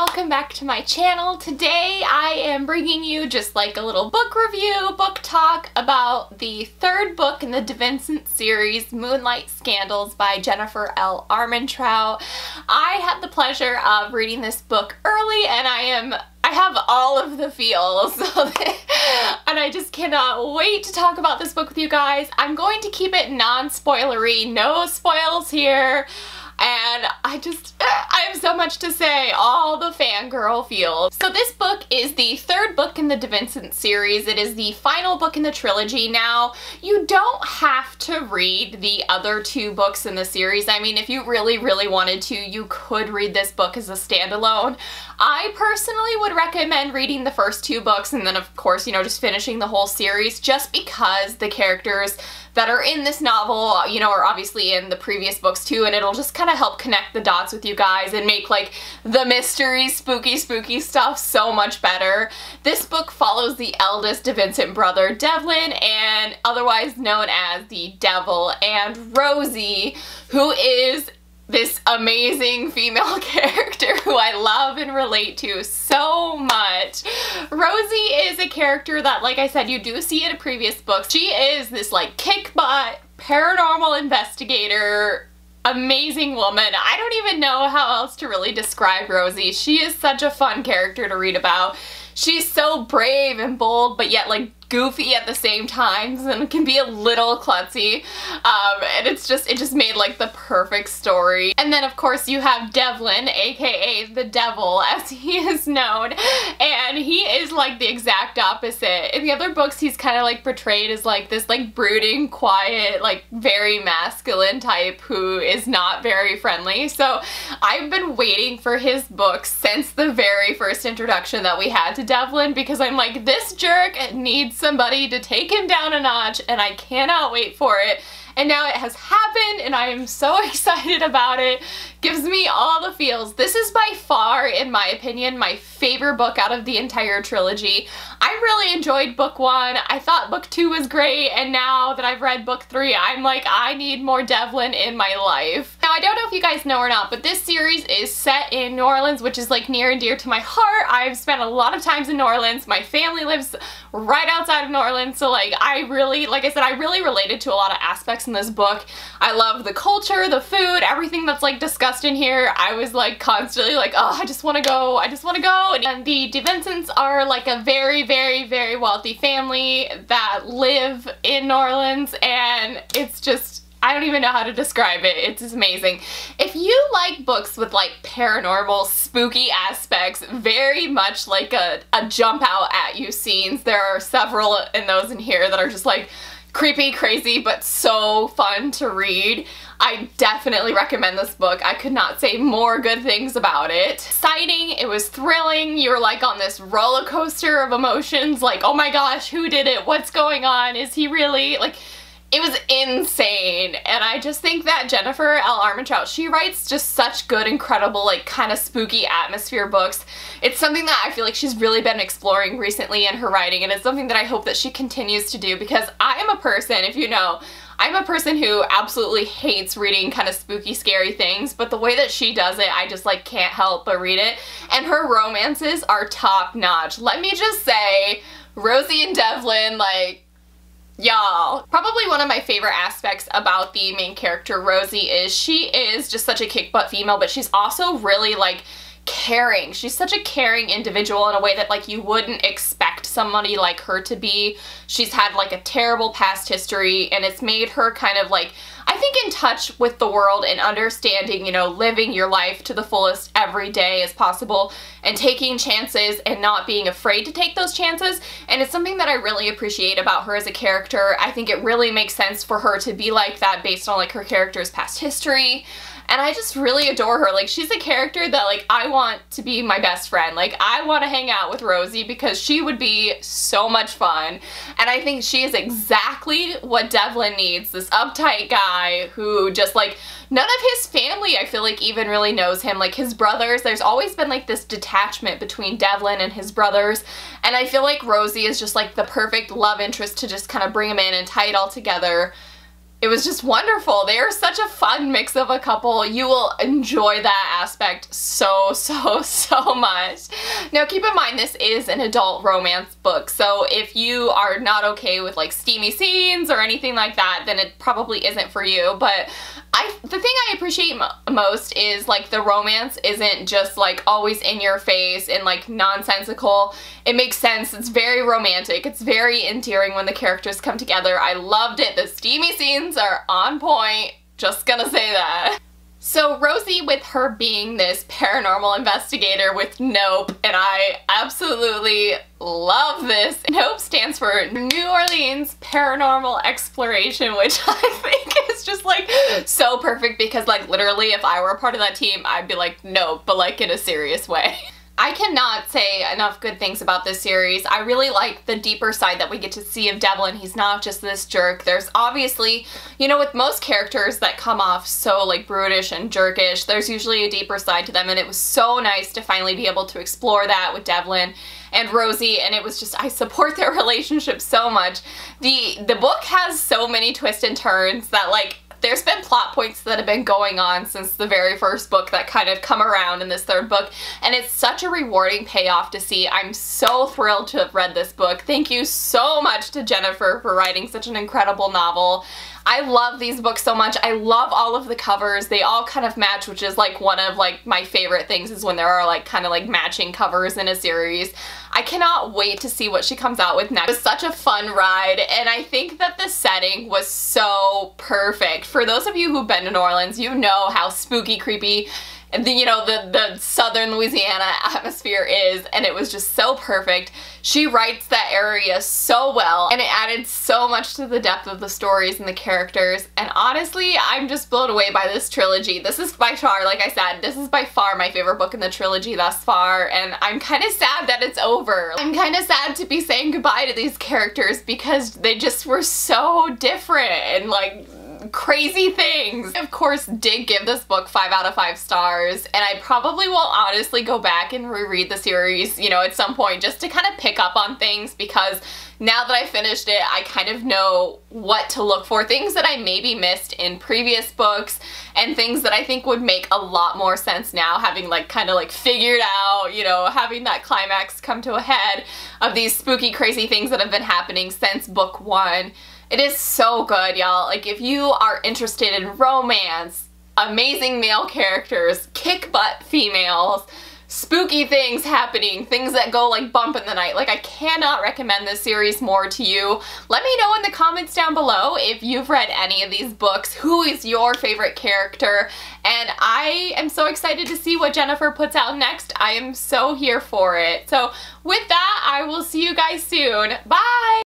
welcome back to my channel. Today I am bringing you just like a little book review, book talk about the third book in the Vincent series, Moonlight Scandals by Jennifer L. Armentrout. I had the pleasure of reading this book early and I have all of the feels and I just cannot wait to talk about this book with you guys. I'm going to keep it non-spoilery, no spoils here. And I have so much to say, all the fangirl feels. So this book is the third book in the Vincent series. It is the final book in the trilogy. Now, you don't have to read the other two books in the series. I mean, if you really, really wanted to, you could read this book as a standalone. I personally would recommend reading the first two books and then, of course, you know, just finishing the whole series, just because the characters that are in this novel, you know, are obviously in the previous books too, and it'll just kind of help connect the dots with you guys and make like the mystery, spooky stuff so much better. This book follows the eldest Vincent brother, Devlin, and otherwise known as the Devil, and Rosie, who is this amazing female character who I love and relate to so much. Rosie is a character that, like I said, you do see in previous books. She is this like kick-butt paranormal investigator, amazing woman. I don't even know how else to really describe Rosie. She is such a fun character to read about. She's so brave and bold, but yet like goofy at the same time, and can be a little klutzy, and it just made like the perfect story. And then of course you have Devlin, aka the Devil as he is known, and he is like the exact opposite. In the other books he's kind of like portrayed as like this like brooding, quiet, like very masculine type who is not very friendly. So I've been waiting for his books since the very first introduction that we had to Devlin, because I'm like, this jerk needs somebody to take him down a notch, and I cannot wait for it. And now it has happened and I am so excited about it. Gives me all the feels. This is by far, in my opinion, my favorite book out of the entire trilogy. I really enjoyed book one. I thought book two was great, and now that I've read book three, I'm like, I need more Devlin in my life. Now, I don't know if you guys know or not, but this series is set in New Orleans, which is like near and dear to my heart. I've spent a lot of times in New Orleans. My family lives right outside of New Orleans, so like I really related to a lot of aspects in this book. I love the culture, the food, everything that's like discussed in here. I was like constantly like, oh, I just want to go. And the Vincents are like a very, very, very wealthy family that live in New Orleans, and it's just, I don't even know how to describe it. It's just amazing. If you like books with like paranormal, spooky aspects, very much like a jump out at you scenes, there are several in those in here that are just like creepy, crazy, but so fun to read. I definitely recommend this book. I could not say more good things about it. Exciting, it was thrilling, you were like on this roller coaster of emotions, like, oh my gosh, who did it? What's going on? Is he really, like, it was insane. And I just think that Jennifer L. Armentrout, she writes just such good, incredible, like kind of spooky atmosphere books. It's something that I feel like she's really been exploring recently in her writing, and it's something that I hope that she continues to do, because I am a person, if you know, I'm a person who absolutely hates reading kind of spooky, scary things, but the way that she does it, I just like can't help but read it. And her romances are top notch. Let me just say, Rosie and Devlin, like, y'all. Probably one of my favorite aspects about the main character, Rosie, is she is just such a kick-butt female, but she's also really like caring. She's such a caring individual in a way that like you wouldn't expect somebody like her to be. She's had like a terrible past history, and it's made her kind of like, I think, in touch with the world and understanding, you know, living your life to the fullest every day as possible and taking chances and not being afraid to take those chances. And it's something that I really appreciate about her as a character. I think it really makes sense for her to be like that based on like her character's past history. And I just really adore her. Like, she's a character that like I want to be my best friend. Like, I want to hang out with Rosie because she would be so much fun. And I think she is exactly what Devlin needs. This uptight guy who just like, none of his family I feel like even really knows him. Like his brothers, there's always been like this detachment between Devlin and his brothers. And I feel like Rosie is just like the perfect love interest to just kind of bring him in and tie it all together. it was just wonderful. They are such a fun mix of a couple. You will enjoy that aspect so much. Now keep in mind this is an adult romance book, so if you are not okay with like steamy scenes or anything like that, then it probably isn't for you. But the thing I appreciate most is like the romance isn't just like always in your face and like nonsensical. It makes sense. It's very romantic. It's very endearing when the characters come together. I loved it. The steamy scenes are on point. Just gonna say that. So Rosie, with her being this paranormal investigator with NOPE, and I absolutely love this. NOPE stands for New Orleans Paranormal Exploration, which I think is just like so perfect because like literally if I were a part of that team, I'd be like NOPE, but like in a serious way. I cannot say enough good things about this series. I really like the deeper side that we get to see of Devlin. He's not just this jerk. There's obviously, you know, with most characters that come off so like brutish and jerkish, there's usually a deeper side to them, and it was so nice to finally be able to explore that with Devlin and Rosie, and it was just, I support their relationship so much. The book has so many twists and turns that like, there's been plot points that have been going on since the very first book that kind of come around in this third book, and it's such a rewarding payoff to see. I'm so thrilled to have read this book. Thank you so much to Jennifer for writing such an incredible novel. I love these books so much. I love all of the covers. They all kind of match, which is like one of like my favorite things is when there are like kind of like matching covers in a series. I cannot wait to see what she comes out with next. It was such a fun ride, and I think that the setting was so perfect. For those of you who've been to New Orleans, you know how spooky, creepy, you know, the southern Louisiana atmosphere is, and it was just so perfect. She writes that area so well, and it added so much to the depth of the stories and the characters, and honestly, I'm just blown away by this trilogy. This is by far, like I said, this is by far my favorite book in the trilogy thus far, and I'm kind of sad that it's over. I'm kind of sad to be saying goodbye to these characters because they just were so different and like crazy things. I, of course, did give this book 5 out of 5 stars, and I probably will honestly go back and reread the series, you know, at some point just to kind of pick up on things, because now that I finished it, I kind of know what to look for, things that I maybe missed in previous books, and things that I think would make a lot more sense now, having like kind of like figured out, you know, having that climax come to a head of these spooky, crazy things that have been happening since book 1. It is so good, y'all. Like, if you are interested in romance, amazing male characters, kick-butt females, spooky things happening, things that go like bump in the night, like I cannot recommend this series more to you. Let me know in the comments down below if you've read any of these books, who is your favorite character, and I am so excited to see what Jennifer puts out next. I am so here for it. So with that, I will see you guys soon. Bye!